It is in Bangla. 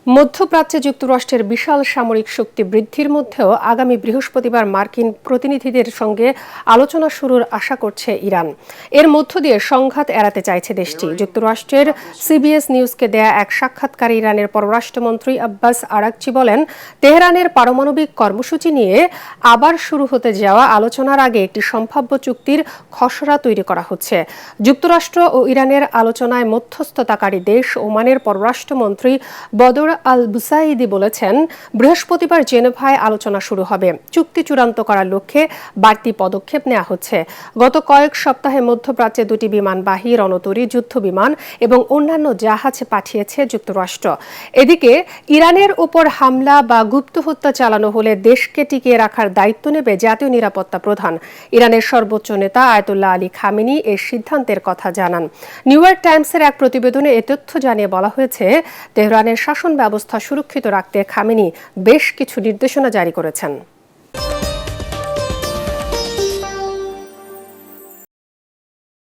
মধ্যপ্রাচ্যে যুক্তরাষ্ট্রের বিশাল সামরিক শক্তি বৃদ্ধির মধ্যেও আগামী বৃহস্পতিবার মার্কিন প্রতিনিধিদের সঙ্গে আলোচনা শুরুর আশা করছে ইরান। এর মধ্য দিয়ে সংঘাত এড়াতে চাইছে দেশটি। যুক্তরাষ্ট্রের সিবিএস নিউজকে দেয়া এক সাক্ষাৎকারে ইরানের পররাষ্ট্রমন্ত্রী আব্বাস আরাকচি বলেন, তেহরানের পারমাণবিক কর্মসূচি নিয়ে আবার শুরু হতে যাওয়া আলোচনার আগে একটি সম্ভাব্য চুক্তির খসড়া তৈরি করা হচ্ছে। যুক্তরাষ্ট্র ও ইরানের আলোচনায় মধ্যস্থতাকারী দেশ ওমানের পররাষ্ট্রমন্ত্রী বদর আল বুসাইদি বলেছেন, বৃহস্পতিবার জেনেভায় আলোচনা শুরু হবে। চুক্তি চূড়ান্ত করার লক্ষ্যে বাড়তি পদক্ষেপ নেওয়া হচ্ছে। গত কয়েক সপ্তাহে মধ্যপ্রাচ্যে দুটি বিমানবাহী রণতরী যুদ্ধ বিমান এবং অন্যান্য জাহাজ পাঠিয়েছে যুক্তরাষ্ট্র। এদিকে ইরানের উপর হামলা বা গুপ্ত হত্যা চালানো হলে দেশকে টিকিয়ে রাখার দায়িত্ব নেবে জাতীয় নিরাপত্তা প্রধান। ইরানের সর্বোচ্চ নেতা আয়াতুল্লাহ আলী খামেনি এর সিদ্ধান্তের কথা জানান। নিউ ইয়র্ক টাইমসের এক প্রতিবেদনে এ তথ্য জানিয়ে বলা হয়েছে, তেহরানের শাসন ব্যবস্থা সুরক্ষিত রাখতে খামেনি বেশ কিছু নির্দেশনা জারি করেছেন।